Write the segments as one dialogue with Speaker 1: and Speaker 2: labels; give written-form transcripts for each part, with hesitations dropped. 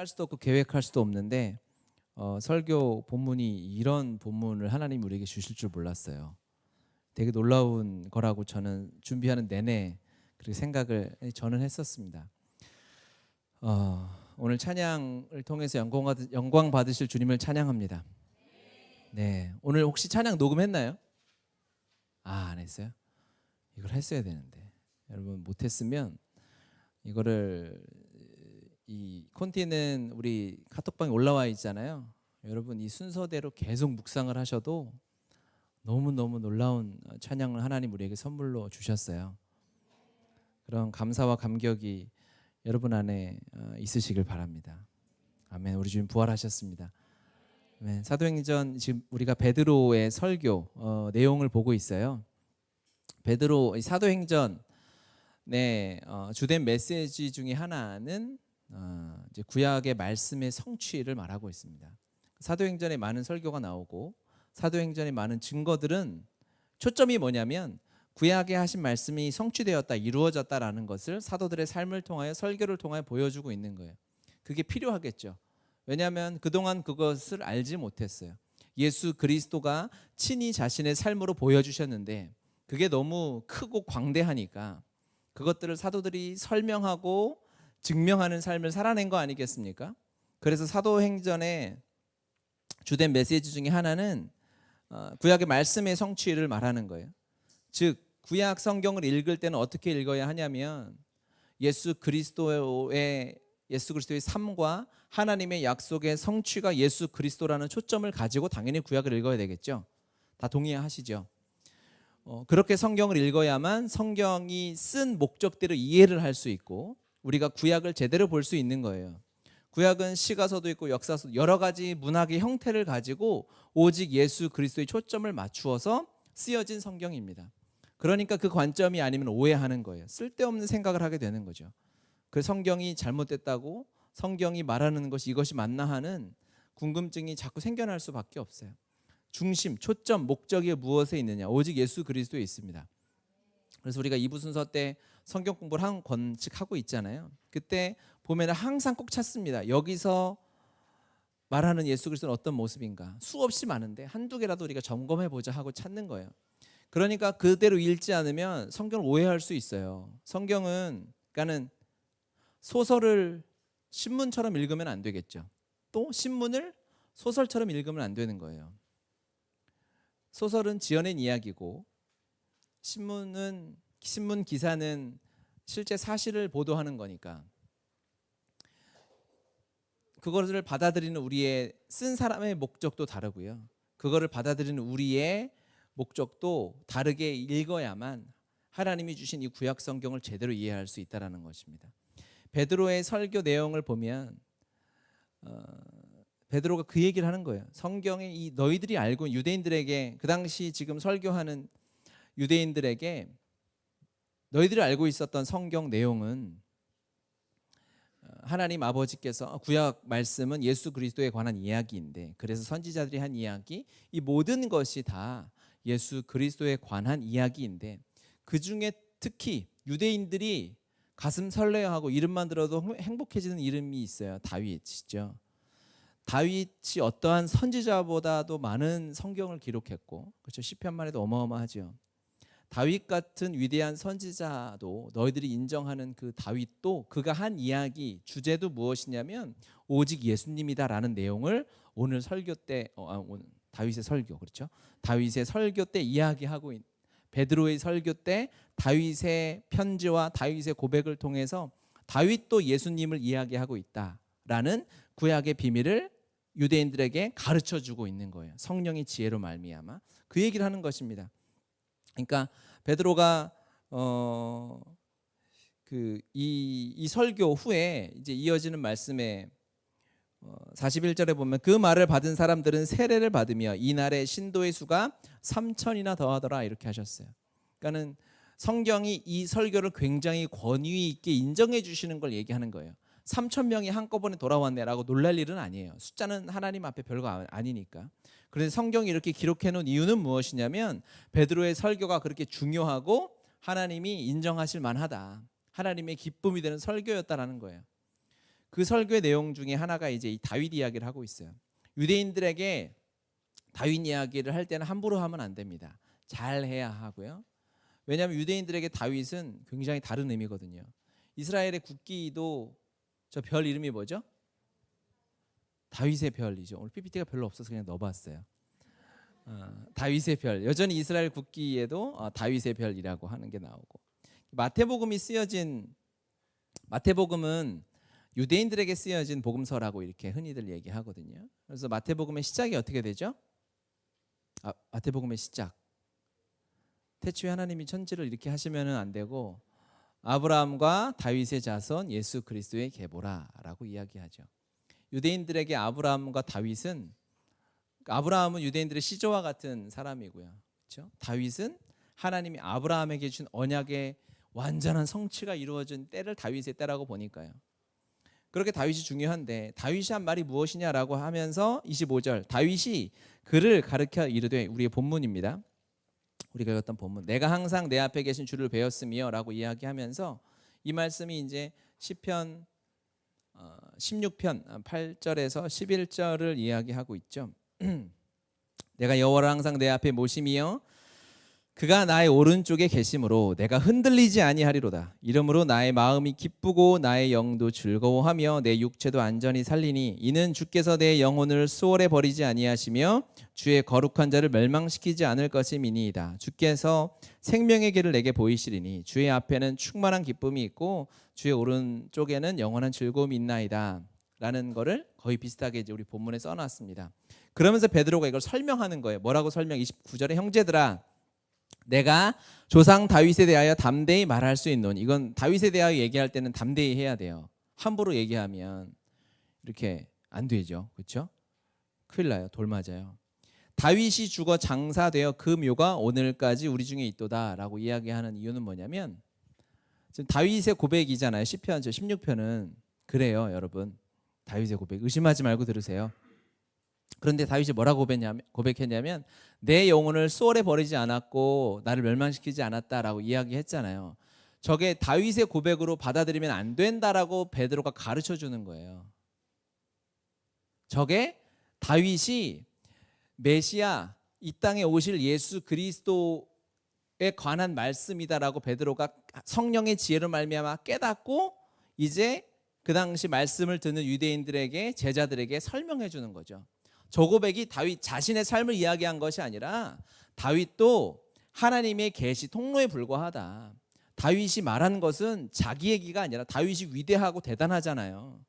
Speaker 1: 짤 수도 없고 계획할 수도 없는데 설교 본문이 이런 본문을 하나님 우리에게 주실 줄 몰랐어요. 되게 놀라운 거라고 저는 준비하는 내내 그렇게 생각을 저는 했었습니다. 오늘 찬양을 통해서 영광 받으실 주님을 찬양합니다. 네, 오늘 혹시 찬양 녹음했나요? 안 했어요? 이걸 했어야 되는데 여러분 못했으면 이거를 이 콘티는 우리 카톡방에 올라와 있잖아요. 여러분 이 순서대로 계속 묵상을 하셔도 너무너무 놀라운 찬양을 하나님 우리에게 선물로 주셨어요. 그런 감사와 감격이 여러분 안에 있으시길 바랍니다. 아멘. 우리 주님 부활하셨습니다. 아멘. 사도행전 지금 우리가 베드로의 설교 내용을 보고 있어요. 베드로 사도행전의 주된 메시지 중에 하나는 이제 구약의 말씀의 성취를 말하고 있습니다. 사도행전에 많은 설교가 나오고 사도행전의 많은 증거들은 초점이 뭐냐면 구약에 하신 말씀이 성취되었다, 이루어졌다라는 것을 사도들의 삶을 통하여 설교를 통하여 보여주고 있는 거예요. 그게 필요하겠죠. 왜냐하면 그동안 그것을 알지 못했어요. 예수 그리스도가 친히 자신의 삶으로 보여주셨는데 그게 너무 크고 광대하니까 그것들을 사도들이 설명하고 증명하는 삶을 살아낸 거 아니겠습니까? 그래서 사도행전의 주된 메시지 중에 하나는 구약의 말씀의 성취를 말하는 거예요. 즉 구약 성경을 읽을 때는 어떻게 읽어야 하냐면 예수 그리스도의 삶과 하나님의 약속의 성취가 예수 그리스도라는 초점을 가지고 당연히 구약을 읽어야 되겠죠. 다 동의하시죠? 그렇게 성경을 읽어야만 성경이 쓴 목적대로 이해를 할 수 있고 우리가 구약을 제대로 볼 수 있는 거예요. 구약은 시가서도 있고 역사서도 여러 가지 문학의 형태를 가지고 오직 예수 그리스도의 초점을 맞추어서 쓰여진 성경입니다. 그러니까 그 관점이 아니면 오해하는 거예요. 쓸데없는 생각을 하게 되는 거죠. 그 성경이 잘못됐다고 성경이 말하는 것이 이것이 맞나 하는 궁금증이 자꾸 생겨날 수밖에 없어요. 중심, 초점, 목적이 무엇에 있느냐? 오직 예수 그리스도에 있습니다. 그래서 우리가 2부 순서 때 성경 공부를 한 권씩 하고 있잖아요. 그때 보면 항상 꼭 찾습니다. 여기서 말하는 예수 그리스도는 어떤 모습인가? 수없이 많은데 한두 개라도 우리가 점검해보자 하고 찾는 거예요. 그러니까 그대로 읽지 않으면 성경을 오해할 수 있어요. 그러니까는 소설을 신문처럼 읽으면 안 되겠죠. 또 신문을 소설처럼 읽으면 안 되는 거예요. 소설은 지어낸 이야기고 신문 기사는 실제 사실을 보도하는 거니까 그것을 받아들이는 우리의 쓴 사람의 목적도 다르고요. 그거를 받아들이는 우리의 목적도 다르게 읽어야만 하나님이 주신 이 구약 성경을 제대로 이해할 수 있다는 것입니다. 베드로의 설교 내용을 보면 베드로가 그 얘기를 하는 거예요. 성경에 이 너희들이 알고 유대인들에게 그 당시 지금 설교하는 유대인들에게 너희들이 알고 있었던 성경 내용은 하나님 아버지께서 구약 말씀은 예수 그리스도에 관한 이야기인데 그래서 선지자들이 한 이야기 이 모든 것이 다 예수 그리스도에 관한 이야기인데 그중에 특히 유대인들이 가슴 설레어하고 이름만 들어도 행복해지는 이름이 있어요. 다윗이죠. 다윗이 어떠한 선지자보다도 많은 성경을 기록했고 그렇죠. 시편만 해도 어마어마하죠. 다윗 같은 위대한 선지자도 너희들이 인정하는 그 다윗도 그가 한 이야기 주제도 무엇이냐면 오직 예수님이다라는 내용을 오늘 설교 때 다윗의 설교 그렇죠. 다윗의 설교 때 이야기하고 베드로의 설교 때 다윗의 편지와 다윗의 고백을 통해서 다윗도 예수님을 이야기하고 있다라는 구약의 비밀을 유대인들에게 가르쳐주고 있는 거예요. 성령의 지혜로 말미암아 그 얘기를 하는 것입니다. 그러니까 베드로가 이 설교 후에 이제 이어지는 말씀에 41절에 보면 그 말을 받은 사람들은 세례를 받으며 이날의 신도의 수가 3,000이나 더하더라 이렇게 하셨어요. 그러니까는 성경이 이 설교를 굉장히 권위 있게 인정해 주시는 걸 얘기하는 거예요. 3,000명이 한꺼번에 돌아왔네라고 놀랄 일은 아니에요. 숫자는 하나님 앞에 별거 아니니까. 그래서 성경이 이렇게 기록해 놓은 이유는 무엇이냐면 베드로의 설교가 그렇게 중요하고 하나님이 인정하실 만하다. 하나님의 기쁨이 되는 설교였다라는 거예요. 그 설교의 내용 중에 하나가 이제 이 다윗 이야기를 하고 있어요. 유대인들에게 다윗 이야기를 할 때는 함부로 하면 안 됩니다. 잘 해야 하고요. 왜냐하면 유대인들에게 다윗은 굉장히 다른 의미거든요. 이스라엘의 국기도 저 별 이름이 뭐죠? 다윗의 별이죠. 오늘 PPT가 별로 없어서 그냥 넣어봤어요. 다윗의 별. 여전히 이스라엘 국기에도 다윗의 별이라고 하는 게 나오고, 마태복음이 쓰여진, 마태복음은 유대인들에게 쓰여진 복음서라고 이렇게 흔히들 얘기하거든요. 그래서 마태복음의 시작이 어떻게 되죠? 마태복음의 시작. 태초에 하나님이 천지를 이렇게 하시면은 안 되고 아브라함과 다윗의 자손 예수 그리스도의 계보라라고 이야기하죠. 유대인들에게 아브라함과 다윗은, 아브라함은 유대인들의 시조와 같은 사람이고요. 그렇죠? 다윗은 하나님이 아브라함에게 준 언약의 완전한 성취가 이루어진 때를 다윗의 때라고 보니까요. 그렇게 다윗이 중요한데, 다윗이 한 말이 무엇이냐라고 하면서 25절, 다윗이 그를 가르쳐 이르되, 우리의 본문입니다. 우리가 읽었던 본문, 내가 항상 내 앞에 계신 주를 배웠으며 라고 이야기하면서 이 말씀이 이제 시편 16편 8절에서 11절을 이야기하고 있죠. 내가 여호와를 항상 내 앞에 모심이여 그가 나의 오른쪽에 계심으로 내가 흔들리지 아니하리로다. 이러므로 나의 마음이 기쁘고 나의 영도 즐거워하며 내 육체도 안전히 살리니 이는 주께서 내 영혼을 수월에 버리지 아니하시며 주의 거룩한 자를 멸망시키지 않을 것임이니이다. 주께서 생명의 길을 내게 보이시리니 주의 앞에는 충만한 기쁨이 있고 주의 오른쪽에는 영원한 즐거움이 있나이다. 라는 거를 거의 비슷하게 이제 우리 본문에 써놨습니다. 그러면서 베드로가 이걸 설명하는 거예요. 뭐라고 설명? 29절에 형제들아, 내가 조상 다윗에 대하여 담대히 말할 수 있노니, 이건 다윗에 대하여 얘기할 때는 담대히 해야 돼요. 함부로 얘기하면 이렇게 안 되죠. 그렇죠? 큰일 나요. 돌 맞아요. 다윗이 죽어 장사되어 그 묘가 오늘까지 우리 중에 있도다라고 이야기하는 이유는 뭐냐면, 지금 다윗의 고백이잖아요. 시편 16편은 그래요, 여러분. 다윗의 고백 의심하지 말고 들으세요. 그런데 다윗이 뭐라고 고백했냐면 내 영혼을 수월에 버리지 않았고 나를 멸망시키지 않았다라고 이야기했잖아요. 저게 다윗의 고백으로 받아들이면 안 된다라고 베드로가 가르쳐 주는 거예요. 저게 다윗이 메시아, 이 땅에 오실 예수 그리스도에 관한 말씀이다라고 베드로가 성령의 지혜로 말미암아 깨닫고 이제 그 당시 말씀을 듣는 유대인들에게, 제자들에게 설명해 주는 거죠. 저 고백이 다윗 자신의 삶을 이야기한 것이 아니라 다윗도 하나님의 계시 통로에 불과하다. 다윗이 말한 것은 자기 얘기가 아니라, 다윗이 위대하고 대단하잖아요.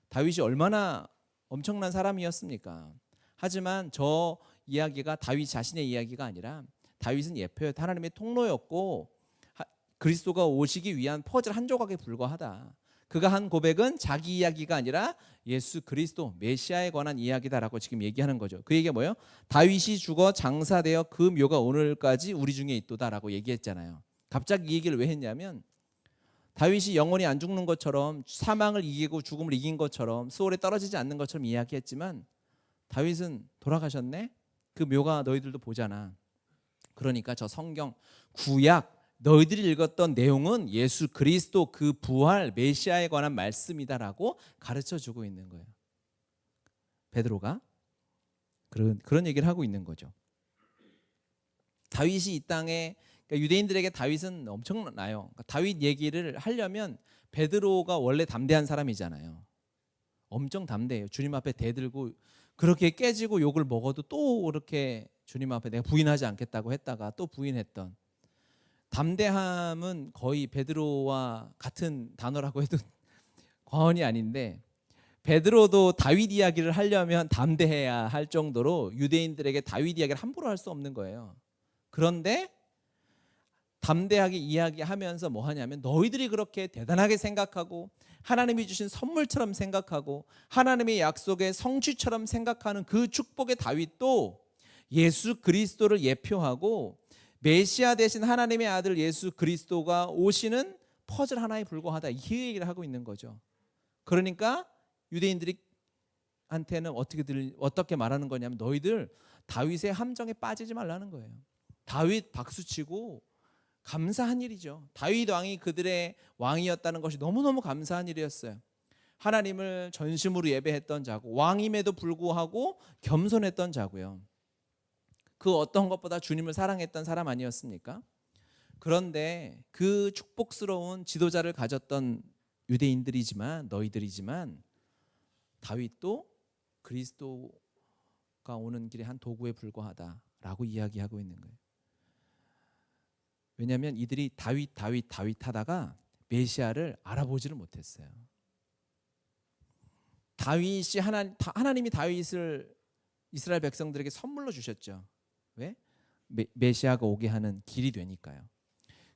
Speaker 1: 다윗이 얼마나 엄청난 사람이었습니까? 하지만 저 이야기가 다윗 자신의 이야기가 아니라 다윗은 예표였다. 하나님의 통로였고 그리스도가 오시기 위한 퍼즐 한 조각에 불과하다. 그가 한 고백은 자기 이야기가 아니라 예수 그리스도 메시아에 관한 이야기다라고 지금 얘기하는 거죠. 그 얘기가 뭐예요? 다윗이 죽어 장사되어 그 묘가 오늘까지 우리 중에 있도다라고 얘기했잖아요. 갑자기 이 얘기를 왜 했냐면, 다윗이 영원히 안 죽는 것처럼, 사망을 이기고 죽음을 이긴 것처럼, 수월에 떨어지지 않는 것처럼 이야기했지만 다윗은 돌아가셨네? 그 묘가 너희들도 보잖아. 그러니까 저 성경 구약 너희들이 읽었던 내용은 예수 그리스도 그 부활 메시아에 관한 말씀이다라고 가르쳐주고 있는 거예요. 베드로가 그런 얘기를 하고 있는 거죠. 다윗이 이 땅에, 그러니까 유대인들에게 다윗은 엄청나요. 그러니까 다윗 얘기를 하려면 베드로가 원래 담대한 사람이잖아요. 엄청 담대해요. 주님 앞에 대들고 그렇게 깨지고 욕을 먹어도 또 그렇게 주님 앞에 내가 부인하지 않겠다고 했다가 또 부인했던, 담대함은 거의 베드로와 같은 단어라고 해도 과언이 아닌데, 베드로도 다윗 이야기를 하려면 담대해야 할 정도로 유대인들에게 다윗 이야기를 함부로 할 수 없는 거예요. 그런데 담대하게 이야기하면서 뭐 하냐면, 너희들이 그렇게 대단하게 생각하고 하나님이 주신 선물처럼 생각하고 하나님의 약속의 성취처럼 생각하는 그 축복의 다윗도 예수 그리스도를 예표하고 메시아 대신 하나님의 아들 예수 그리스도가 오시는 퍼즐 하나에 불과하다, 이 얘기를 하고 있는 거죠. 그러니까 유대인들이 한테는 어떻게 말하는 거냐면, 너희들 다윗의 함정에 빠지지 말라는 거예요. 다윗 박수치고 감사한 일이죠. 다윗 왕이 그들의 왕이었다는 것이 너무너무 감사한 일이었어요. 하나님을 전심으로 예배했던 자고 왕임에도 불구하고 겸손했던 자고요. 그 어떤 것보다 주님을 사랑했던 사람 아니었습니까? 그런데 그 축복스러운 지도자를 가졌던 유대인들이지만 너희들이지만 다윗도 그리스도가 오는 길의 한 도구에 불과하다라고 이야기하고 있는 거예요. 왜냐하면 이들이 다윗 하다가 메시아를 알아보지를 못했어요. 하나님이 다윗을 이스라엘 백성들에게 선물로 주셨죠. 왜? 메시아가 오게 하는 길이 되니까요.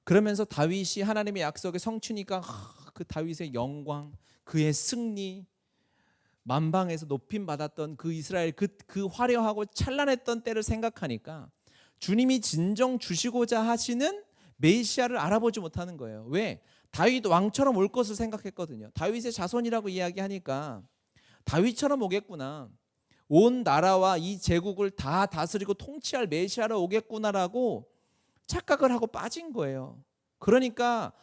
Speaker 1: 그러면서 다윗이 하나님의 약속의 성취니까 그 다윗의 영광, 그의 승리, 만방에서 높임 받았던 그 이스라엘 그 화려하고 찬란했던 때를 생각하니까 주님이 진정 주시고자 하시는 메시아를 알아보지 못하는 거예요. 왜? 다윗 왕처럼 올 것을 생각했거든요. 다윗의 자손이라고 이야기하니까 다윗처럼 오겠구나. 온 나라와 이 제국을 다 다스리고 통치할 메시아로 오겠구나라고 착각을 하고 빠진 거예요. 그러니까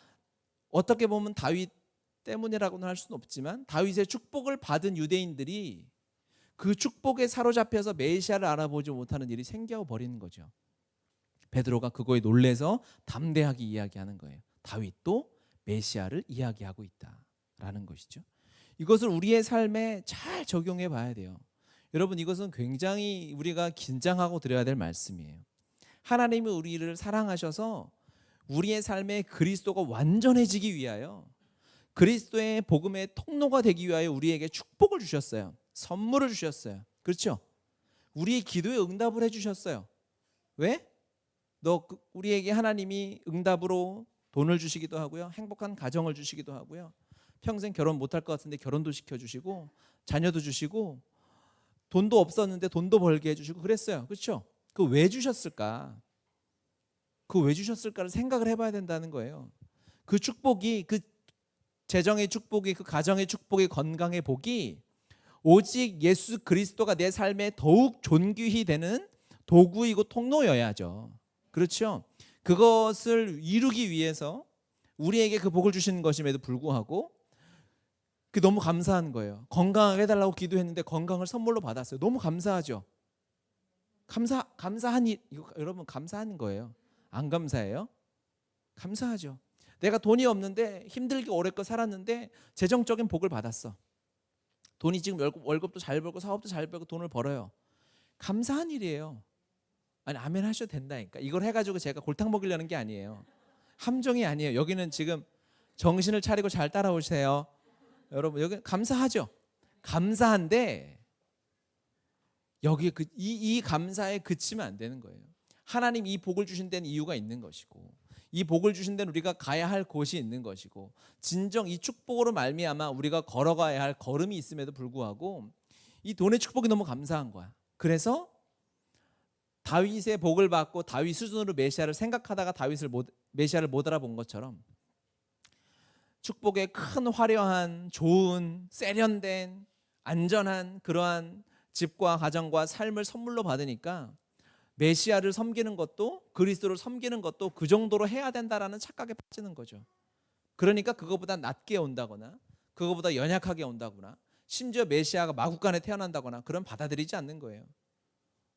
Speaker 1: 어떻게 보면 다윗 때문이라고는 할 수는 없지만 다윗의 축복을 받은 유대인들이 그 축복에 사로잡혀서 메시아를 알아보지 못하는 일이 생겨버리는 거죠. 베드로가 그거에 놀래서 담대하게 이야기하는 거예요. 다윗도 메시아를 이야기하고 있다라는 것이죠. 이것을 우리의 삶에 잘 적용해 봐야 돼요. 여러분, 이것은 굉장히 우리가 긴장하고 드려야 될 말씀이에요. 하나님이 우리를 사랑하셔서 우리의 삶에 그리스도가 완전해지기 위하여 그리스도의 복음의 통로가 되기 위하여 우리에게 축복을 주셨어요. 선물을 주셨어요. 그렇죠? 우리의 기도에 응답을 해주셨어요. 왜? 우리에게 하나님이 응답으로 돈을 주시기도 하고요, 행복한 가정을 주시기도 하고요, 평생 결혼 못할 것 같은데 결혼도 시켜주시고, 자녀도 주시고, 돈도 없었는데 돈도 벌게 해주시고 그랬어요. 그렇죠? 그 왜 주셨을까? 그 왜 주셨을까를 생각을 해봐야 된다는 거예요. 그 축복이, 그 재정의 축복이, 그 가정의 축복이, 건강의 복이 오직 예수 그리스도가 내 삶에 더욱 존귀히 되는 도구이고 통로여야죠. 그렇죠? 그것을 이루기 위해서 우리에게 그 복을 주시는 것임에도 불구하고 너무 감사한 거예요. 건강하게 해달라고 기도했는데 건강을 선물로 받았어요. 너무 감사하죠? 감사한 일, 이거 여러분 감사한 거예요. 안 감사해요? 감사하죠. 내가 돈이 없는데 힘들게 오래껏 살았는데 재정적인 복을 받았어. 돈이 지금 월급도 잘 벌고 사업도 잘 벌고 돈을 벌어요. 감사한 일이에요. 아니, 아멘 하셔도 된다니까. 이걸 해가지고 제가 골탕 먹이려는 게 아니에요. 함정이 아니에요. 여기는 지금 정신을 차리고 잘 따라오세요. 여러분, 여기 감사하죠. 감사한데 여기 이 감사에 그치면 안 되는 거예요. 하나님 이 복을 주신 데는 이유가 있는 것이고, 이 복을 주신 데는 우리가 가야 할 곳이 있는 것이고, 진정 이 축복으로 말미암아 우리가 걸어가야 할 걸음이 있음에도 불구하고 이 돈의 축복이 너무 감사한 거야. 그래서 다윗의 복을 받고 다윗 수준으로 메시아를 생각하다가 메시아를 못 알아본 것처럼 축복의 큰 화려한 좋은 세련된 안전한 그러한 집과 가정과 삶을 선물로 받으니까 메시아를 섬기는 것도 그리스도를 섬기는 것도 그 정도로 해야 된다라는 착각에 빠지는 거죠. 그러니까 그거보다 낮게 온다거나 그거보다 연약하게 온다거나 심지어 메시아가 마구간에 태어난다거나 그런 받아들이지 않는 거예요.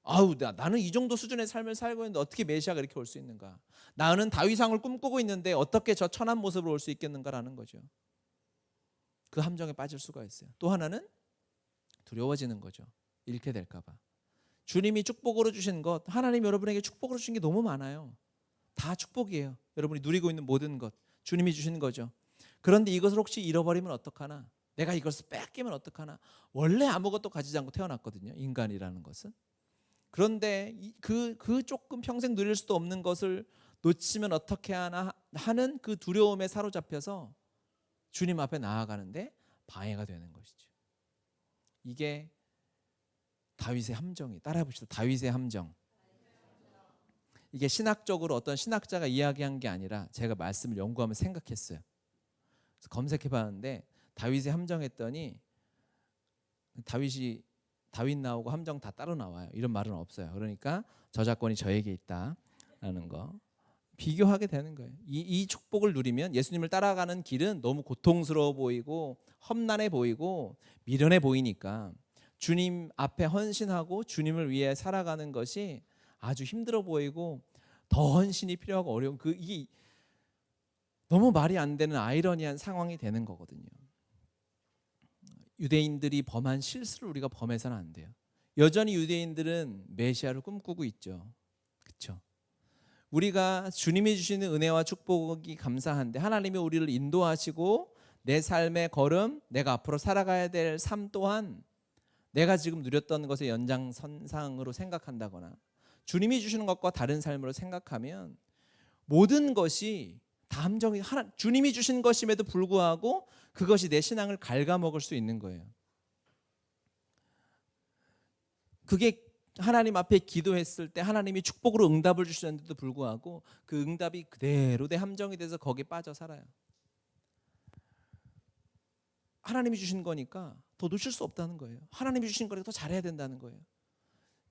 Speaker 1: 아우, 나는 이 정도 수준의 삶을 살고 있는데 어떻게 메시아가 이렇게 올 수 있는가? 나는 다윗왕을 꿈꾸고 있는데 어떻게 저 천한 모습으로 올 수 있겠는가라는 거죠. 그 함정에 빠질 수가 있어요. 또 하나는 두려워지는 거죠. 잃게 될까 봐. 주님이 축복으로 주신 것, 하나님 여러분에게 축복으로 주신 게 너무 많아요. 다 축복이에요. 여러분이 누리고 있는 모든 것 주님이 주신 거죠. 그런데 이것을 혹시 잃어버리면 어떡하나? 내가 이것을 뺏기면 어떡하나? 원래 아무것도 가지지 않고 태어났거든요, 인간이라는 것은. 그런데 그 조금 평생 누릴 수도 없는 것을 놓치면 어떻게 하나 하는 그 두려움에 사로잡혀서 주님 앞에 나아가는데 방해가 되는 것이죠. 이게 다윗의 함정이, 따라해 보시죠. 다윗의 함정. 이게 신학적으로 어떤 신학자가 이야기한 게 아니라 제가 말씀을 연구하면서 생각했어요. 그래서 검색해 봤는데 다윗의 함정 했더니 다윗 나오고 함정 다 따로 나와요. 이런 말은 없어요. 그러니까 저작권이 저에게 있다라는 거. 비교하게 되는 거예요. 이 축복을 누리면 예수님을 따라가는 길은 너무 고통스러워 보이고 험난해 보이고 미련해 보이니까 주님 앞에 헌신하고 주님을 위해 살아가는 것이 아주 힘들어 보이고 더 헌신이 필요하고 어려운 이게 너무 말이 안 되는 아이러니한 상황이 되는 거거든요. 유대인들이 범한 실수를 우리가 범해서는 안 돼요. 여전히 유대인들은 메시아를 꿈꾸고 있죠. 그렇죠? 우리가 주님이 주시는 은혜와 축복이 감사한데 하나님이 우리를 인도하시고 내 삶의 걸음, 내가 앞으로 살아가야 될 삶 또한 내가 지금 누렸던 것의 연장선상으로 생각한다거나 주님이 주시는 것과 다른 삶으로 생각하면 모든 것이 다 함정이 주님이 주신 것임에도 불구하고 그것이 내 신앙을 갉아먹을 수 있는 거예요. 그게 하나님 앞에 기도했을 때 하나님이 축복으로 응답을 주셨는데도 불구하고 그 응답이 그대로 내 함정이 돼서 거기에 빠져 살아요. 하나님이 주신 거니까 더 놓칠 수 없다는 거예요. 하나님이 주신 거니까 더 잘해야 된다는 거예요.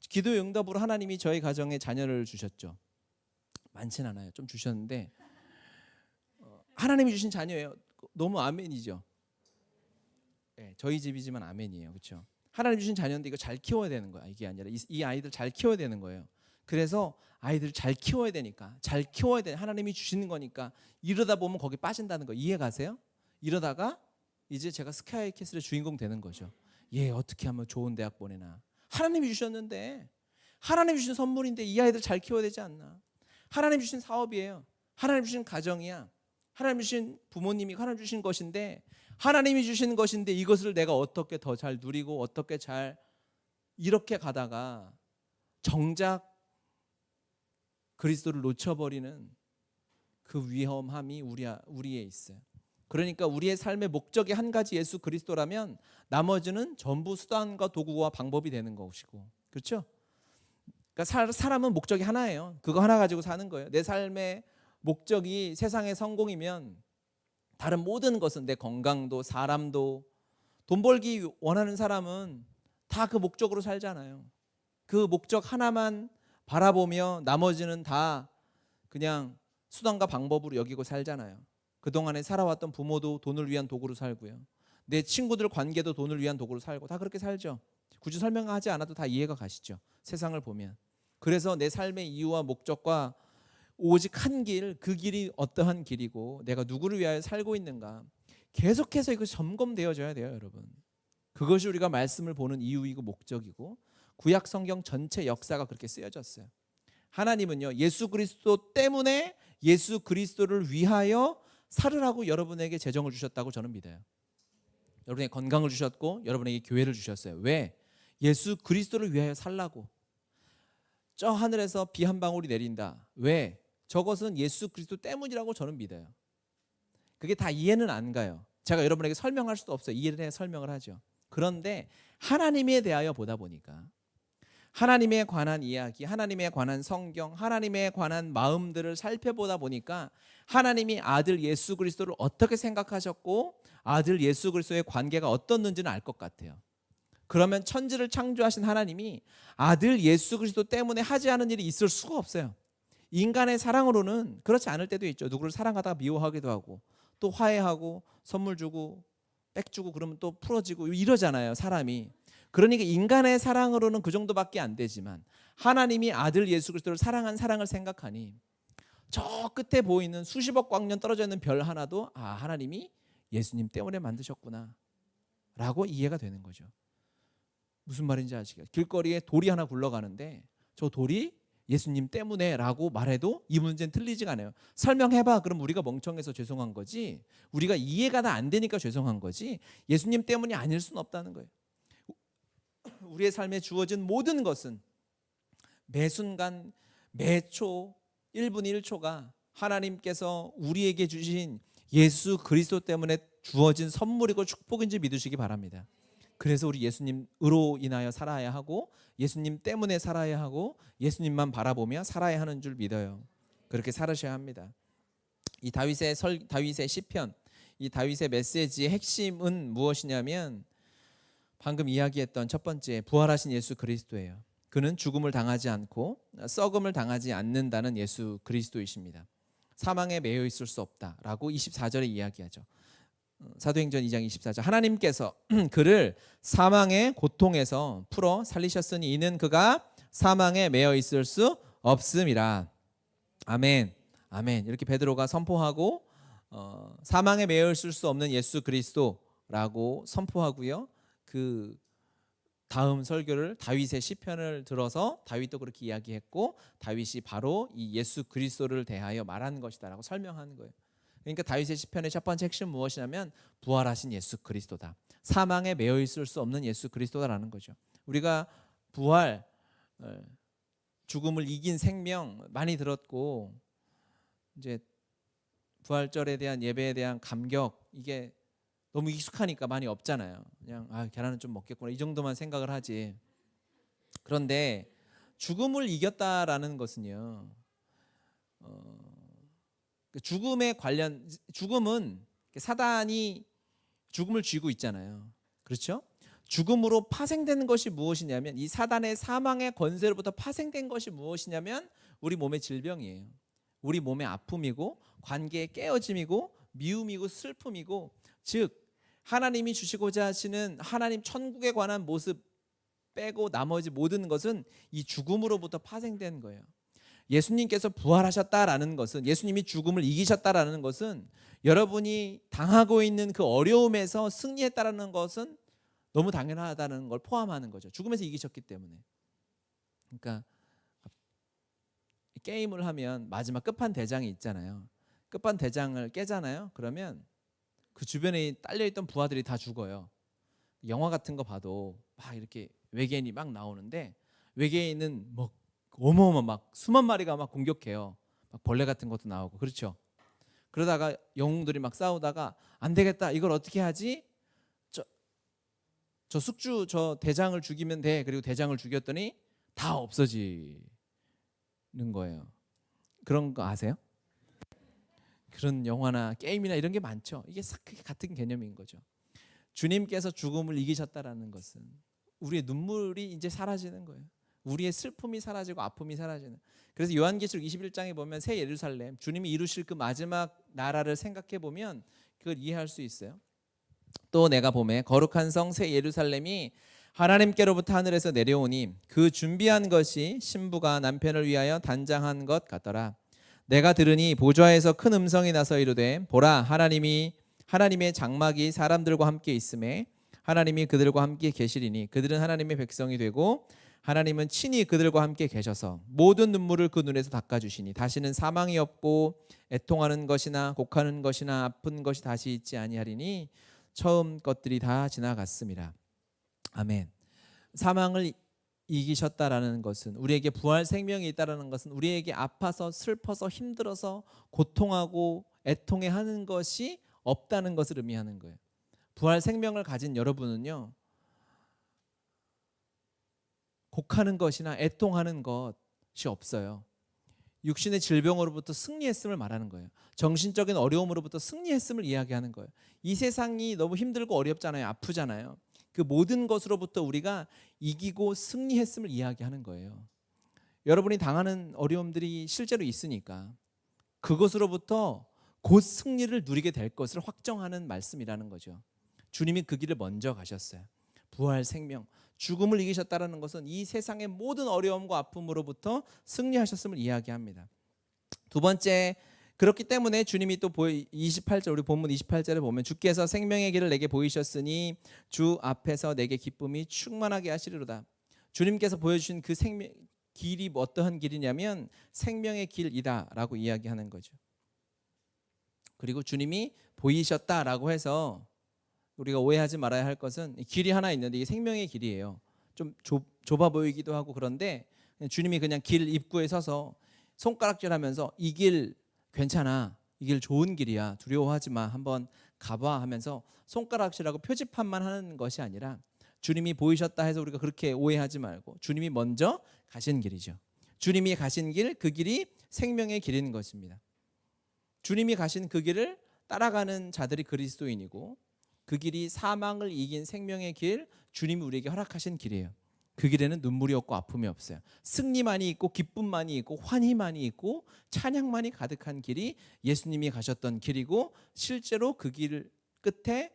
Speaker 1: 기도의 응답으로 하나님이 저희 가정에 자녀를 주셨죠. 많진 않아요. 좀 주셨는데 하나님이 주신 자녀예요. 너무 아멘이죠. 네, 저희 집이지만 아멘이에요. 그렇죠? 하나님 주신 자녀인데 이거 잘 키워야 되는 거야. 이게 아니라 이 아이들 잘 키워야 되는 거예요. 그래서 아이들 잘 키워야 되니까 잘 키워야 돼. 하나님이 주시는 거니까 이러다 보면 거기 빠진다는 거 이해 가세요? 이러다가 이제 제가 스카이캐슬의 주인공 되는 거죠. 얘 어떻게 하면 좋은 대학 보내나. 하나님이 주셨는데 하나님이 주신 선물인데 이 아이들 잘 키워야 되지 않나. 하나님 주신 사업이에요. 하나님 주신 가정이야. 하나님 주신 부모님이 하나님 주신 것인데 하나님이 주신 것인데 이것을 내가 어떻게 더 잘 누리고 어떻게 잘 이렇게 가다가 정작 그리스도를 놓쳐버리는 그 위험함이 우리에 있어요. 그러니까 우리의 삶의 목적이 한 가지 예수 그리스도라면 나머지는 전부 수단과 도구와 방법이 되는 것이고, 그렇죠? 그러니까 사람은 목적이 하나예요. 그거 하나 가지고 사는 거예요. 내 삶의 목적이 세상의 성공이면 다른 모든 것은 내 건강도 사람도 돈 벌기 원하는 사람은 다 그 목적으로 살잖아요. 그 목적 하나만 바라보며 나머지는 다 그냥 수단과 방법으로 여기고 살잖아요. 그동안에 살아왔던 부모도 돈을 위한 도구로 살고요. 내 친구들 관계도 돈을 위한 도구로 살고 다 그렇게 살죠. 굳이 설명하지 않아도 다 이해가 가시죠. 세상을 보면. 그래서 내 삶의 이유와 목적과 오직 한 길, 그 길이 어떠한 길이고 내가 누구를 위하여 살고 있는가 계속해서 이것이 점검되어져야 돼요, 여러분. 그것이 우리가 말씀을 보는 이유이고 목적이고 구약 성경 전체 역사가 그렇게 쓰여졌어요. 하나님은요, 예수 그리스도 때문에 예수 그리스도를 위하여 살으라고 여러분에게 재정을 주셨다고 저는 믿어요. 여러분에게 건강을 주셨고 여러분에게 교회를 주셨어요. 왜? 예수 그리스도를 위하여 살라고. 저 하늘에서 비 한 방울이 내린다. 왜? 저것은 예수 그리스도 때문이라고 저는 믿어요. 그게 다 이해는 안 가요. 제가 여러분에게 설명할 수도 없어요. 이해를 해야 설명을 하죠. 그런데 하나님에 대하여 보다 보니까 하나님에 관한 이야기, 하나님에 관한 성경, 하나님에 관한 마음들을 살펴보다 보니까 하나님이 아들 예수 그리스도를 어떻게 생각하셨고 아들 예수 그리스도의 관계가 어떻는지는 알 것 같아요. 그러면 천지를 창조하신 하나님이 아들 예수 그리스도 때문에 하지 않은 일이 있을 수가 없어요. 인간의 사랑으로는 그렇지 않을 때도 있죠. 누구를 사랑하다가 미워하기도 하고 또 화해하고 선물 주고 백 주고 그러면 또 풀어지고 이러잖아요, 사람이. 그러니까 인간의 사랑으로는 그 정도밖에 안 되지만 하나님이 아들 예수 그리스도를 사랑한 사랑을 생각하니 저 끝에 보이는 수십억 광년 떨어져 있는 별 하나도 하나님이 예수님 때문에 만드셨구나 라고 이해가 되는 거죠. 무슨 말인지 아시겠어요? 길거리에 돌이 하나 굴러가는데 저 돌이 예수님 때문에 라고 말해도 이 문제는 틀리지가 않아요. 설명해봐. 그럼 우리가 멍청해서 죄송한 거지, 우리가 이해가 다 안 되니까 죄송한 거지, 예수님 때문이 아닐 수는 없다는 거예요. 우리의 삶에 주어진 모든 것은 매 순간 매초 1분 1초가 하나님께서 우리에게 주신 예수 그리스도 때문에 주어진 선물이고 축복인지 믿으시기 바랍니다. 그래서 우리 예수님으로 인하여 살아야 하고 예수님 때문에 살아야 하고 예수님만 바라보며 살아야 하는 줄 믿어요. 그렇게 살으셔야 합니다. 이 다윗의 시편, 이 다윗의 메시지의 핵심은 무엇이냐면 방금 이야기했던 첫 번째 부활하신 예수 그리스도예요. 그는 죽음을 당하지 않고 썩음을 당하지 않는다는 예수 그리스도이십니다. 사망에 매여 있을 수 없다라고 24절에 이야기하죠. 사도행전 2장 24절 하나님께서 그를 사망의 고통에서 풀어 살리셨으니 이는 그가 사망에 매여 있을 수 없음이라. 아멘. 아멘. 이렇게 베드로가 선포하고 사망에 매여 있을 수 없는 예수 그리스도라고 선포하고요. 그 다음 설교를 다윗의 시편을 들어서 다윗도 그렇게 이야기했고 다윗이 바로 이 예수 그리스도를 대하여 말한 것이다라고 설명하는 거예요. 그러니까 다윗의 시편의 첫 번째 핵심은 무엇이냐면 부활하신 예수 그리스도다. 사망에 매여 있을 수 없는 예수 그리스도다라는 거죠. 우리가 부활, 죽음을 이긴 생명 많이 들었고 이제 부활절에 대한 예배에 대한 감격 이게 너무 익숙하니까 많이 없잖아요. 그냥 계란은 좀 먹겠구나 이 정도만 생각을 하지. 그런데 죽음을 이겼다라는 것은요. 죽음에 관련 죽음은 사단이 죽음을 쥐고 있잖아요. 그렇죠? 죽음으로 파생되는 것이 무엇이냐면 이 사단의 사망의 권세로부터 파생된 것이 무엇이냐면 우리 몸의 질병이에요. 우리 몸의 아픔이고 관계의 깨어짐이고 미움이고 슬픔이고 즉 하나님이 주시고자 하시는 하나님 천국에 관한 모습 빼고 나머지 모든 것은 이 죽음으로부터 파생된 거예요. 예수님께서 부활하셨다라는 것은 예수님이 죽음을 이기셨다라는 것은 여러분이 당하고 있는 그 어려움에서 승리했다라는 것은 너무 당연하다는 걸 포함하는 거죠. 죽음에서 이기셨기 때문에. 그러니까 게임을 하면 마지막 끝판대장이 있잖아요. 끝판대장을 깨잖아요. 그러면 그 주변에 딸려있던 부하들이 다 죽어요. 영화 같은 거 봐도 막 이렇게 외계인이 막 나오는데 외계인은 뭐 어마어마 막 수만 마리가 막 공격해요. 막 벌레 같은 것도 나오고 그렇죠. 그러다가 영웅들이 막 싸우다가 안 되겠다 이걸 어떻게 하지? 저 숙주 저 대장을 죽이면 돼. 그리고 대장을 죽였더니 다 없어지는 거예요. 그런 거 아세요? 그런 영화나 게임이나 이런 게 많죠. 이게 같은 개념인 거죠. 주님께서 죽음을 이기셨다라는 것은 우리의 눈물이 이제 사라지는 거예요. 우리의 슬픔이 사라지고 아픔이 사라지는. 그래서 요한계시록 21장에 보면 새 예루살렘 주님이 이루실 그 마지막 나라를 생각해 보면 그걸 이해할 수 있어요. 또 내가 보매 거룩한 성 새 예루살렘이 하나님께로부터 하늘에서 내려오니 그 준비한 것이 신부가 남편을 위하여 단장한 것 같더라. 내가 들으니 보좌에서 큰 음성이 나서 이르되 보라 하나님의 장막이 사람들과 함께 있음에 하나님이 그들과 함께 계시리니 그들은 하나님의 백성이 되고 하나님은 친히 그들과 함께 계셔서 모든 눈물을 그 눈에서 닦아주시니 다시는 사망이 없고 애통하는 것이나 곡하는 것이나 아픈 것이 다시 있지 아니하리니 처음 것들이 다 지나갔습니다. 아멘. 사망을 이기셨다라는 것은 우리에게 부활 생명이 있다라는 것은 우리에게 아파서 슬퍼서 힘들어서 고통하고 애통해 하는 것이 없다는 것을 의미하는 거예요. 부활 생명을 가진 여러분은요. 곡하는 것이나 애통하는 것이 없어요. 육신의 질병으로부터 승리했음을 말하는 거예요. 정신적인 어려움으로부터 승리했음을 이야기하는 거예요. 이 세상이 너무 힘들고 어렵잖아요. 아프잖아요. 그 모든 것으로부터 우리가 이기고 승리했음을 이야기하는 거예요. 여러분이 당하는 어려움들이 실제로 있으니까 그것으로부터 곧 승리를 누리게 될 것을 확정하는 말씀이라는 거죠. 주님이 그 길을 먼저 가셨어요. 부활 생명, 죽음을 이기셨다는 것은 이 세상의 모든 어려움과 아픔으로부터 승리하셨음을 이야기합니다. 두 번째, 그렇기 때문에 주님이 또 28절 우리 본문 28절에 보면 주께서 생명의 길을 내게 보이셨으니 주 앞에서 내게 기쁨이 충만하게 하시리로다. 주님께서 보여주신 그 생명 길이 어떠한 길이냐면 생명의 길이다라고 이야기하는 거죠. 그리고 주님이 보이셨다라고 해서 우리가 오해하지 말아야 할 것은 길이 하나 있는데 이게 생명의 길이에요. 좀 좁아 보이기도 하고 그런데 주님이 그냥 길 입구에 서서 손가락질하면서 이 길 괜찮아, 이 길 좋은 길이야, 두려워하지 마, 한번 가봐 하면서 손가락질하고 표지판만 하는 것이 아니라 주님이 보이셨다 해서 우리가 그렇게 오해하지 말고 주님이 먼저 가신 길이죠. 주님이 가신 길, 그 길이 생명의 길인 것입니다. 주님이 가신 그 길을 따라가는 자들이 그리스도인이고 그 길이 사망을 이긴 생명의 길, 주님이 우리에게 허락하신 길이에요. 그 길에는 눈물이 없고 아픔이 없어요. 승리만이 있고 기쁨만이 있고 환희만이 있고 찬양만이 가득한 길이 예수님이 가셨던 길이고, 실제로 그 길 끝에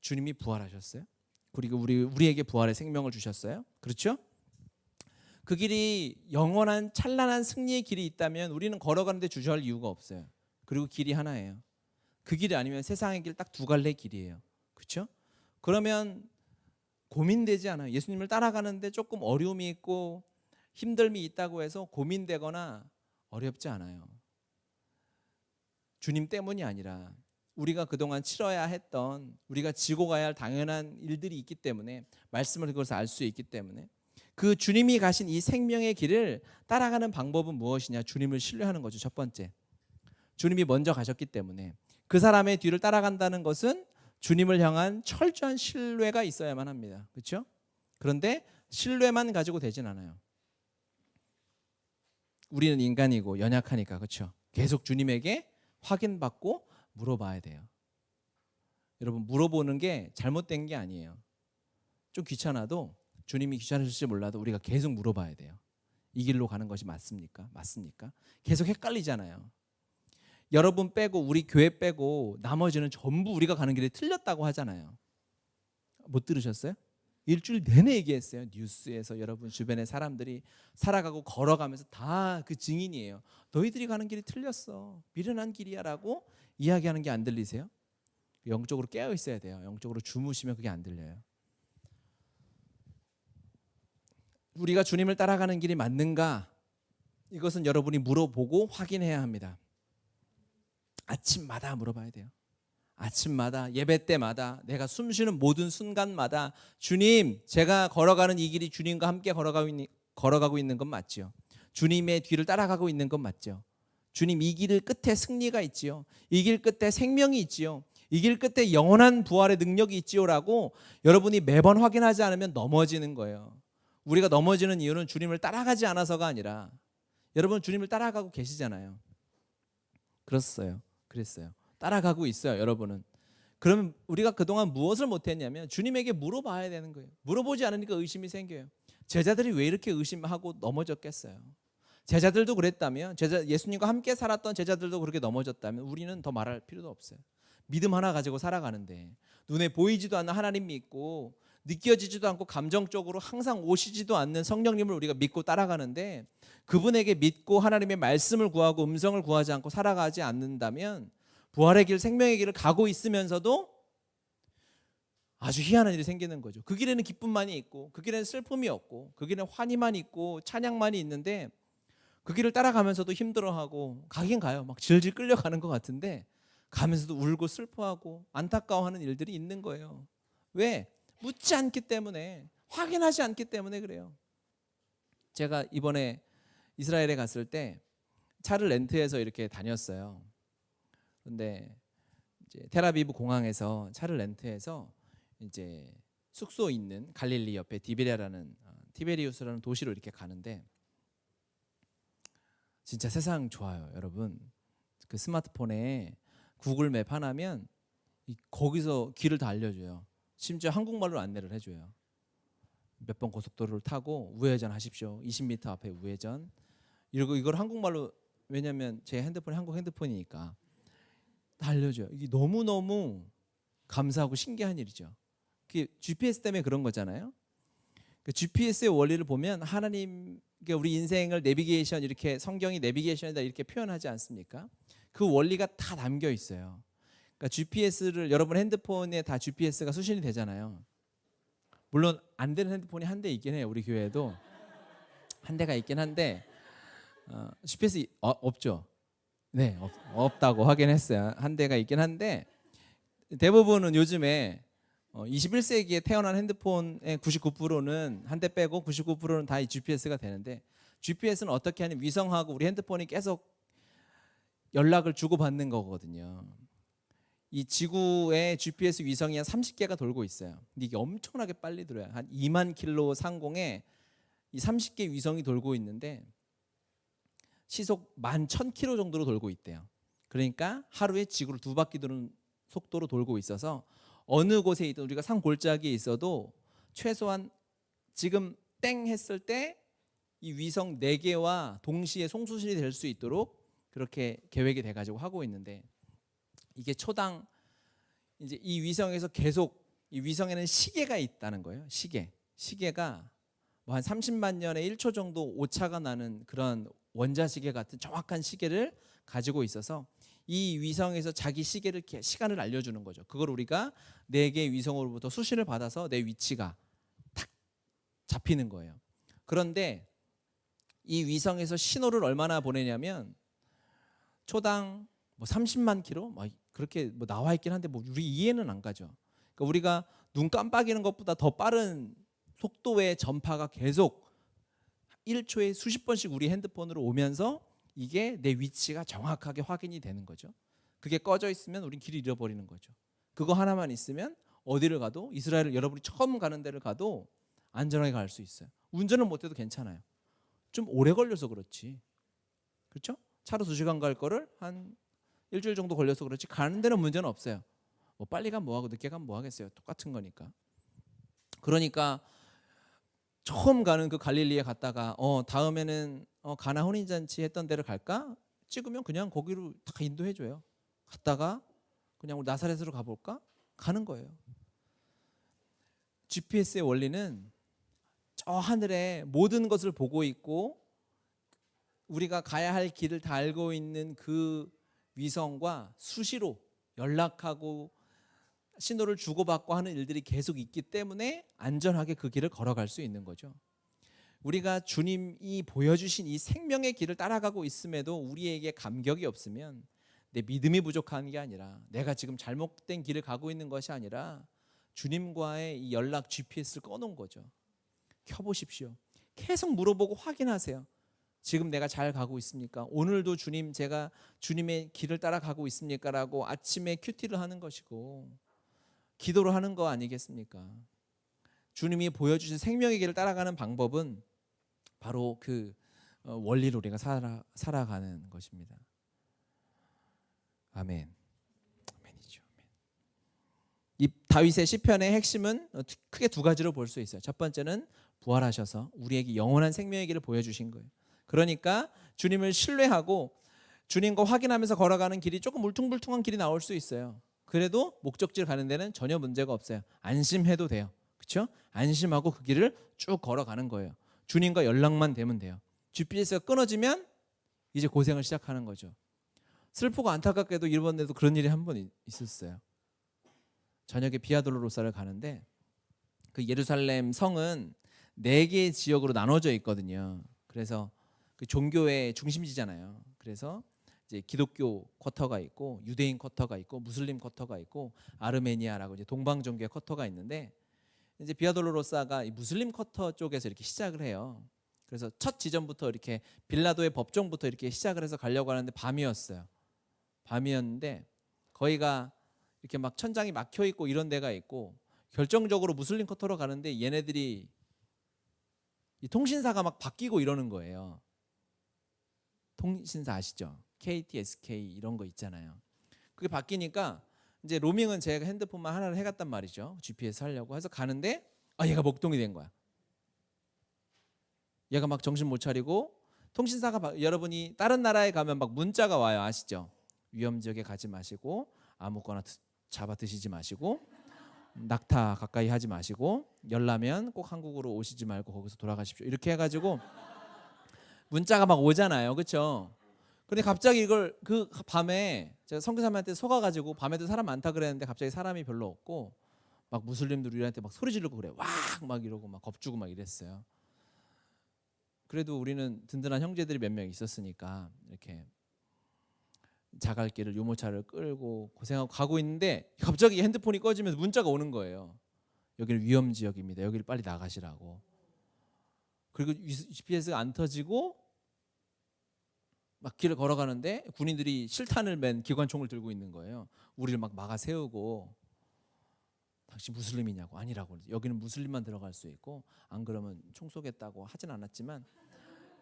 Speaker 1: 주님이 부활하셨어요. 그리고 우리에게 부활의 생명을 주셨어요. 그렇죠? 그 길이 영원한 찬란한 승리의 길이 있다면 우리는 걸어가는데 주저할 이유가 없어요. 그리고 길이 하나예요. 그 길이 아니면 세상의 길 딱 두 갈래 길이에요. 그렇죠? 그러면 고민되지 않아요. 예수님을 따라가는데 조금 어려움이 있고 힘듦이 있다고 해서 고민되거나 어렵지 않아요. 주님 때문이 아니라 우리가 그동안 치러야 했던, 우리가 지고 가야 할 당연한 일들이 있기 때문에, 말씀을 그것을 알 수 있기 때문에, 그 주님이 가신 이 생명의 길을 따라가는 방법은 무엇이냐? 주님을 신뢰하는 거죠. 첫 번째, 주님이 먼저 가셨기 때문에 그 사람의 뒤를 따라간다는 것은 주님을 향한 철저한 신뢰가 있어야만 합니다. 그렇죠? 그런데 신뢰만 가지고 되진 않아요. 우리는 인간이고 연약하니까, 그렇죠? 계속 주님에게 확인받고 물어봐야 돼요. 여러분, 물어보는 게 잘못된 게 아니에요. 좀 귀찮아도, 주님이 귀찮으실지 몰라도 우리가 계속 물어봐야 돼요. 이 길로 가는 것이 맞습니까? 맞습니까? 계속 헷갈리잖아요. 여러분 빼고, 우리 교회 빼고 나머지는 전부 우리가 가는 길이 틀렸다고 하잖아요. 못 들으셨어요? 일주일 내내 얘기했어요. 뉴스에서 여러분 주변의 사람들이 살아가고 걸어가면서 다 그 증인이에요. 너희들이 가는 길이 틀렸어. 미련한 길이야 라고 이야기하는 게 안 들리세요? 영적으로 깨어 있어야 돼요. 영적으로 주무시면 그게 안 들려요. 우리가 주님을 따라가는 길이 맞는가? 이것은 여러분이 물어보고 확인해야 합니다. 아침마다 물어봐야 돼요. 아침마다, 예배 때마다, 내가 숨쉬는 모든 순간마다, 주님, 제가 걸어가는 이 길이 주님과 함께 걸어가고 있는 건 맞죠? 주님의 뒤를 따라가고 있는 건 맞죠? 주님, 이 길 끝에 승리가 있지요. 이 길 끝에 생명이 있지요. 이 길 끝에 영원한 부활의 능력이 있지요 라고 여러분이 매번 확인하지 않으면 넘어지는 거예요. 우리가 넘어지는 이유는 주님을 따라가지 않아서가 아니라, 여러분 주님을 따라가고 계시잖아요. 그랬어요. 따라가고 있어요, 여러분은. 그러면 우리가 그동안 무엇을 못했냐면 주님에게 물어봐야 되는 거예요. 물어보지 않으니까 의심이 생겨요. 제자들이 왜 이렇게 의심하고 넘어졌겠어요? 제자들도 그랬다면, 예수님과 함께 살았던 제자들도 그렇게 넘어졌다면 우리는 더 말할 필요도 없어요. 믿음 하나 가지고 살아가는데, 눈에 보이지도 않는 하나님 믿고, 느껴지지도 않고 감정적으로 항상 오시지도 않는 성령님을 우리가 믿고 따라가는데, 그분에게 믿고 하나님의 말씀을 구하고 음성을 구하지 않고 살아가지 않는다면 부활의 길, 생명의 길을 가고 있으면서도 아주 희한한 일이 생기는 거죠. 그 길에는 기쁨만이 있고, 그 길에는 슬픔이 없고, 그 길에는 환희만 있고 찬양만이 있는데, 그 길을 따라가면서도 힘들어하고, 가긴 가요. 막 질질 끌려가는 것 같은데 가면서도 울고 슬퍼하고 안타까워하는 일들이 있는 거예요. 왜? 묻지 않기 때문에, 확인하지 않기 때문에 그래요. 제가 이번에 이스라엘에 갔을 때 차를 렌트해서 이렇게 다녔어요. 근데 이제 텔아비브 공항에서 차를 렌트해서 이제 숙소 있는 갈릴리 옆에 티베리우스라는 도시로 이렇게 가는데, 진짜 세상 좋아요, 여러분. 그 스마트폰에 구글 맵 하나면 거기서 길을 다 알려줘요. 심지어 한국말로 안내를 해줘요. 몇 번 고속도로를 타고 우회전 하십시오. 20m 앞에 우회전. 이러고 이걸 한국말로, 왜냐면 제 핸드폰이 한국 핸드폰이니까 다 알려줘요. 이게 너무너무 감사하고 신기한 일이죠. 그게 GPS 때문에 그런 거잖아요. 그 GPS의 원리를 보면 하나님, 우리 인생을 내비게이션, 이렇게 성경이 내비게이션이다 이렇게 표현하지 않습니까? 그 원리가 다 담겨 있어요. 그러니까 GPS를, 여러분 핸드폰에 다 GPS가 수신이 되잖아요. 물론 안 되는 핸드폰이 한 대 있긴 해요. 우리 교회에도 한 대가 있긴 한데 GPS 없죠? 네, 없다고 확인했어요. 한 대가 있긴 한데, 대부분은 요즘에 21세기에 태어난 핸드폰의 99%는, 한 대 빼고 99%는 다 이 GPS가 되는데, GPS는 어떻게 하냐면 위성하고 우리 핸드폰이 계속 연락을 주고받는 거거든요. 이 지구에 GPS 위성이 한 30개가 돌고 있어요. 근데 이게 엄청나게 빨리 돌아요. 한 2만 킬로 상공에 이 30개 위성이 돌고 있는데 시속 11,000km 정도로 돌고 있대요. 그러니까 하루에 지구를 2바퀴 도는 속도로 돌고 있어서 어느 곳에 있든, 우리가 산 골짜기에 있어도 최소한 지금 땡 했을 때 이 위성 4개와 동시에 송수신이 될 수 있도록 그렇게 계획이 돼 가지고 하고 있는데, 이게 초당 이제 이 위성에서 계속, 이 위성에는 시계가 있다는 거예요. 시계가 뭐 한 30만 년에 1초 정도 오차가 나는 그런 원자시계 같은 정확한 시계를 가지고 있어서 이 위성에서 자기 시계를 시간을 알려주는 거죠. 그걸 우리가 4개의 위성으로부터 수신을 받아서 내 위치가 탁 잡히는 거예요. 그런데 이 위성에서 신호를 얼마나 보내냐면 초당 뭐 30만 킬로 막 그렇게 뭐 나와 있긴 한데 뭐 우리 이해는 안 가죠. 그러니까 우리가 눈 깜빡이는 것보다 더 빠른 속도의 전파가 계속 1초에 수십 번씩 우리 핸드폰으로 오면서 이게 내 위치가 정확하게 확인이 되는 거죠. 그게 꺼져 있으면 우린 길을 잃어버리는 거죠. 그거 하나만 있으면 어디를 가도, 이스라엘을 여러분이 처음 가는 데를 가도 안전하게 갈 수 있어요. 운전을 못해도 괜찮아요. 좀 오래 걸려서 그렇지, 그렇죠? 차로 2시간 갈 거를 한 일주일 정도 걸려서 그렇지 가는 데는 문제는 없어요. 뭐 빨리 가면 뭐하고 늦게 가면 뭐 하겠어요. 똑같은 거니까. 그러니까 처음 가는 그 갈릴리에 갔다가 다음에는 가나 혼인잔치 했던 데를 갈까? 찍으면 그냥 거기로 다 인도해줘요. 갔다가 그냥 우리 나사렛으로 가볼까? 가는 거예요. GPS의 원리는 저 하늘에 모든 것을 보고 있고 우리가 가야 할 길을 다 알고 있는 그 위성과 수시로 연락하고 신호를 주고받고 하는 일들이 계속 있기 때문에 안전하게 그 길을 걸어갈 수 있는 거죠. 우리가 주님이 보여주신 이 생명의 길을 따라가고 있음에도 우리에게 감격이 없으면 내 믿음이 부족한 게 아니라, 내가 지금 잘못된 길을 가고 있는 것이 아니라 주님과의 이 연락 GPS를 꺼놓은 거죠. 켜보십시오. 계속 물어보고 확인하세요. 지금 내가 잘 가고 있습니까? 오늘도 주님, 제가 주님의 길을 따라가고 있습니까? 라고 아침에 큐티를 하는 것이고 기도를 하는 거 아니겠습니까? 주님이 보여주신 생명의 길을 따라가는 방법은 바로 그 원리로 우리가 살아가는 것입니다. 아멘. 아멘이죠. 이 다윗의 시편의 핵심은 크게 2가지로 볼 수 있어요. 첫 번째는 부활하셔서 우리에게 영원한 생명의 길을 보여주신 거예요. 그러니까 주님을 신뢰하고 주님과 확인하면서 걸어가는 길이 조금 울퉁불퉁한 길이 나올 수 있어요. 그래도 목적지를 가는 데는 전혀 문제가 없어요. 안심해도 돼요. 그렇죠? 안심하고 그 길을 쭉 걸어가는 거예요. 주님과 연락만 되면 돼요. GPS가 끊어지면 이제 고생을 시작하는 거죠. 슬프고 안타깝게도 이번에도 그런 일이 한 번 있었어요. 저녁에 비아돌로로사를 가는데 그 예루살렘 성은 4개의 지역으로 나눠져 있거든요. 그래서 그 종교의 중심지잖아요. 그래서 이제 기독교 쿼터가 있고 유대인 쿼터가 있고 무슬림 쿼터가 있고 아르메니아라고 이제 동방 종교의 쿼터가 있는데, 이제 비아돌로로사가 이 무슬림 쿼터 쪽에서 이렇게 시작을 해요. 그래서 첫 지점부터 이렇게 빌라도의 법정부터 이렇게 시작을 해서 가려고 하는데 밤이었어요. 밤이었는데 거기가 이렇게 막 천장이 막혀 있고 이런 데가 있고, 결정적으로 무슬림 쿼터로 가는데 얘네들이 이 통신사가 막 바뀌고 이러는 거예요. 통신사 아시죠? KT, SK 이런 거 있잖아요. 그게 바뀌니까 이제 로밍은 제가 핸드폰만 하나를 해갔단 말이죠. GPS 하려고 해서 가는데 얘가 목동이 된 거야. 얘가 막 정신 못 차리고, 통신사가 여러분이 다른 나라에 가면 막 문자가 와요. 아시죠? 위험 지역에 가지 마시고, 아무거나 잡아 드시지 마시고, 낙타 가까이 하지 마시고, 열나면 꼭 한국으로 오시지 말고 거기서 돌아가십시오. 이렇게 해가지고 문자가 막 오잖아요. 그렇죠? 근데 갑자기 이걸 그 밤에 제가 선교사님한테 속아가지고 밤에도 사람 많다 그랬는데 갑자기 사람이 별로 없고 막 무슬림들 우리한테 막 소리 지르고 그래. 막 이러고 막 겁주고 막 이랬어요. 그래도 우리는 든든한 형제들이 몇 명 있었으니까 이렇게 자갈길을 유모차를 끌고 고생하고 가고 있는데 갑자기 핸드폰이 꺼지면서 문자가 오는 거예요. 여기는 위험 지역입니다. 여기를 빨리 나가시라고. 그리고 GPS가 안 터지고 막 길을 걸어가는데 군인들이 실탄을 맨 기관총을 들고 있는 거예요. 우리를 막 막아 세우고, 당신 무슬림이냐고. 아니라고. 여기는 무슬림만 들어갈 수 있고 안 그러면 총 쏘겠다고 하진 않았지만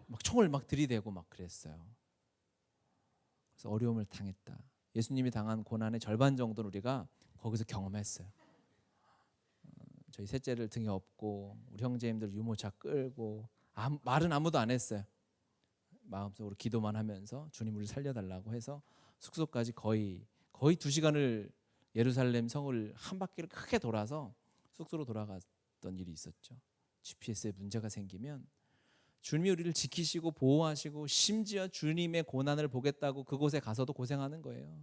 Speaker 1: 막 총을 막 들이대고 막 그랬어요. 그래서 어려움을 당했다. 예수님이 당한 고난의 절반 정도는 우리가 거기서 경험했어요. 저희 셋째를 등에 업고 우리 형제님들 유모차 끌고 말은 아무도 안 했어요. 마음속으로 기도만 하면서 주님 우리 살려달라고 해서 숙소까지 거의 2시간을 예루살렘 성을 한 바퀴를 크게 돌아서 숙소로 돌아갔던 일이 있었죠. GPS에 문제가 생기면 주님이 우리를 지키시고 보호하시고 심지어 주님의 고난을 보겠다고 그곳에 가서도 고생하는 거예요.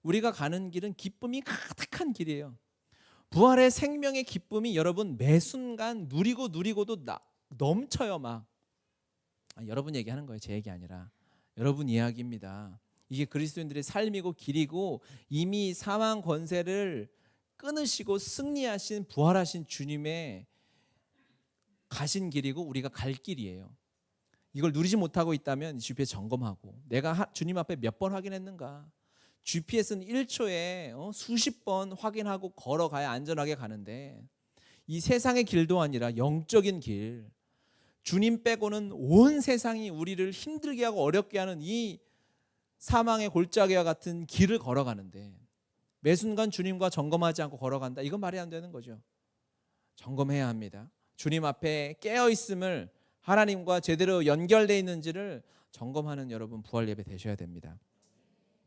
Speaker 1: 우리가 가는 길은 기쁨이 가득한 길이에요. 부활의 생명의 기쁨이 여러분 매 순간 누리고도 넘쳐요. 막 여러분 얘기하는 거예요. 제 얘기 아니라 여러분 이야기입니다. 이게 그리스도인들의 삶이고 길이고 이미 사망 권세를 끊으시고 승리하신 부활하신 주님의 가신 길이고 우리가 갈 길이에요. 이걸 누리지 못하고 있다면 GPS 점검하고 내가 주님 앞에 몇 번 확인했는가. GPS는 1초에 수십 번 확인하고 걸어가야 안전하게 가는데 이 세상의 길도 아니라 영적인 길, 주님 빼고는 온 세상이 우리를 힘들게 하고 어렵게 하는 이 사망의 골짜기와 같은 길을 걸어가는데 매 순간 주님과 점검하지 않고 걸어간다. 이건 말이 안 되는 거죠. 점검해야 합니다. 주님 앞에 깨어있음을 하나님과 제대로 연결되어 있는지를 점검하는 여러분 부활 예배 되셔야 됩니다.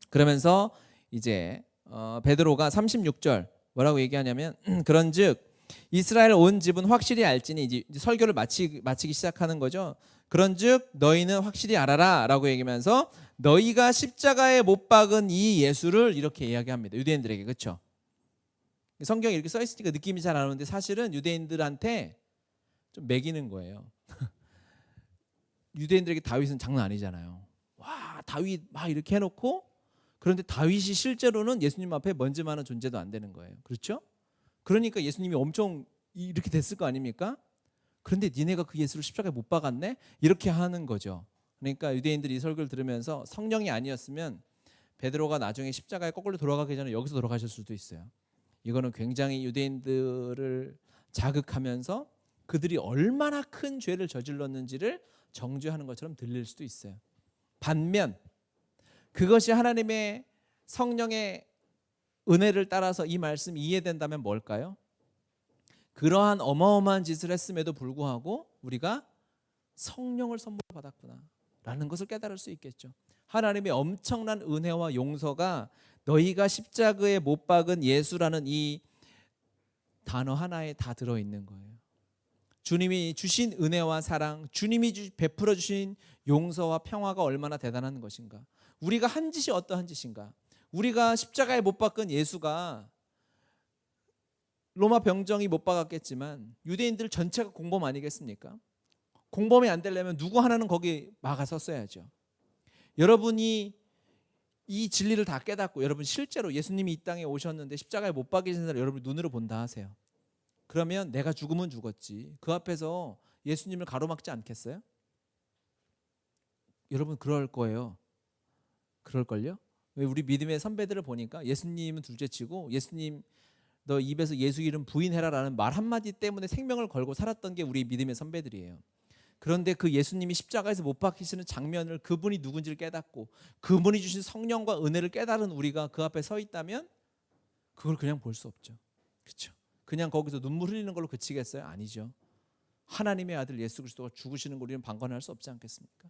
Speaker 1: 그러면서 이제 베드로가 36절 뭐라고 얘기하냐면 그런즉 이스라엘 온 집은 확실히 알지니 이제 설교를 마치기 시작하는 거죠. 그런즉 너희는 확실히 알아라 라고 얘기하면서 너희가 십자가에 못 박은 이 예수를 이렇게 이야기합니다. 유대인들에게. 그렇죠? 성경에 이렇게 써 있으니까 느낌이 잘 안 오는데 사실은 유대인들한테 좀 매기는 거예요. 유대인들에게 다윗은 장난 아니잖아요. 와, 다윗 막 이렇게 해놓고 그런데 다윗이 실제로는 예수님 앞에 먼지만한 존재도 안 되는 거예요. 그렇죠? 그러니까 예수님이 엄청 이렇게 됐을 거 아닙니까? 그런데 니네가 그 예수를 십자가에 못 박았네? 이렇게 하는 거죠. 그러니까 유대인들이 이 설교를 들으면서 성령이 아니었으면 베드로가 나중에 십자가에 거꾸로 돌아가기 전에 여기서 돌아가실 수도 있어요. 이거는 굉장히 유대인들을 자극하면서 그들이 얼마나 큰 죄를 저질렀는지를 정죄하는 것처럼 들릴 수도 있어요. 반면 그것이 하나님의 성령의 은혜를 따라서 이 말씀이 이해된다면 뭘까요? 그러한 어마어마한 짓을 했음에도 불구하고 우리가 성령을 선물 받았구나 라는 것을 깨달을 수 있겠죠. 하나님의 엄청난 은혜와 용서가 너희가 십자가에 못 박은 예수라는 이 단어 하나에 다 들어있는 거예요. 주님이 주신 은혜와 사랑, 주님이 베풀어 주신 용서와 평화가 얼마나 대단한 것인가. 우리가 한 짓이 어떠한 짓인가. 우리가 십자가에 못 박은 예수가 로마 병정이 못 박았겠지만 유대인들 전체가 공범 아니겠습니까? 공범이 안 되려면 누구 하나는 거기 막아섰어야죠. 여러분이 이 진리를 다 깨닫고 여러분 실제로 예수님이 이 땅에 오셨는데 십자가에 못 박이신 사람 여러분 눈으로 본다 하세요. 그러면 내가 죽으면 죽었지. 그 앞에서 예수님을 가로막지 않겠어요? 여러분 그럴 거예요. 그럴걸요? 왜 우리 믿음의 선배들을 보니까 예수님은 둘째치고 예수님 너 입에서 예수 이름 부인해라라는 말 한마디 때문에 생명을 걸고 살았던 게 우리 믿음의 선배들이에요. 그런데 그 예수님이 십자가에서 못 박히시는 장면을 그분이 누군지를 깨닫고 그분이 주신 성령과 은혜를 깨달은 우리가 그 앞에 서 있다면 그걸 그냥 볼 수 없죠. 그렇죠? 그냥 거기서 눈물 흘리는 걸로 그치겠어요? 아니죠. 하나님의 아들 예수 그리스도가 죽으시는 걸 우리는 방관할 수 없지 않겠습니까?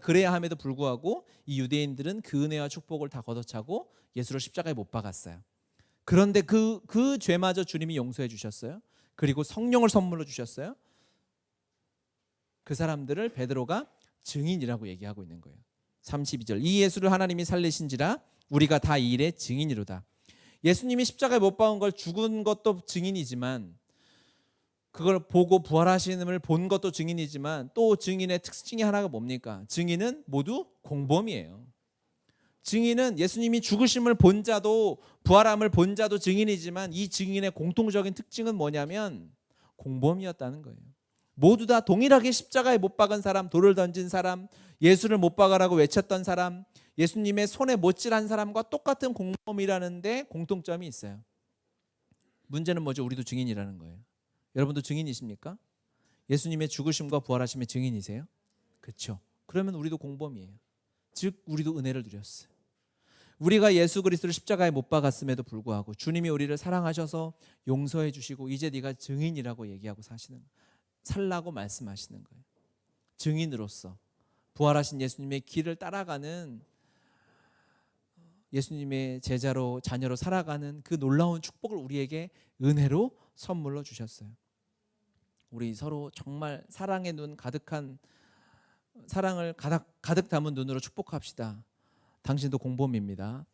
Speaker 1: 그래야 함에도 불구하고 이 유대인들은 그 은혜와 축복을 다 걷어차고 예수를 십자가에 못 박았어요. 그런데 그 죄마저 주님이 용서해 주셨어요. 그리고 성령을 선물로 주셨어요. 그 사람들을 베드로가 증인이라고 얘기하고 있는 거예요. 32절 이 예수를 하나님이 살리신지라 우리가 다 이 일의 증인이로다. 예수님이 십자가에 못 박은 걸 죽은 것도 증인이지만 그걸 보고 부활하시는을 본 것도 증인이지만 또 증인의 특징이 하나가 뭡니까? 증인은 모두 공범이에요. 증인은 예수님이 죽으심을 본 자도 부활함을 본 자도 증인이지만 이 증인의 공통적인 특징은 뭐냐면 공범이었다는 거예요. 모두 다 동일하게 십자가에 못 박은 사람, 돌을 던진 사람, 예수를 못 박아라고 외쳤던 사람, 예수님의 손에 못질한 사람과 똑같은 공범이라는데 공통점이 있어요. 문제는 뭐죠? 우리도 증인이라는 거예요. 여러분도 증인이십니까? 예수님의 죽으심과 부활하심의 증인이세요? 그렇죠. 그러면 우리도 공범이에요. 즉 우리도 은혜를 누렸어요. 우리가 예수 그리스도를 십자가에 못 박았음에도 불구하고 주님이 우리를 사랑하셔서 용서해 주시고 이제 네가 증인이라고 얘기하고 살라고 말씀하시는 거예요. 증인으로서 부활하신 예수님의 길을 따라가는, 예수님의 제자로 자녀로 살아가는 그 놀라운 축복을 우리에게 은혜로 선물로 주셨어요. 우리 서로 정말 사랑의 눈 가득한, 사랑을 가득 담은 눈으로 축복합시다. 당신도 공범입니다.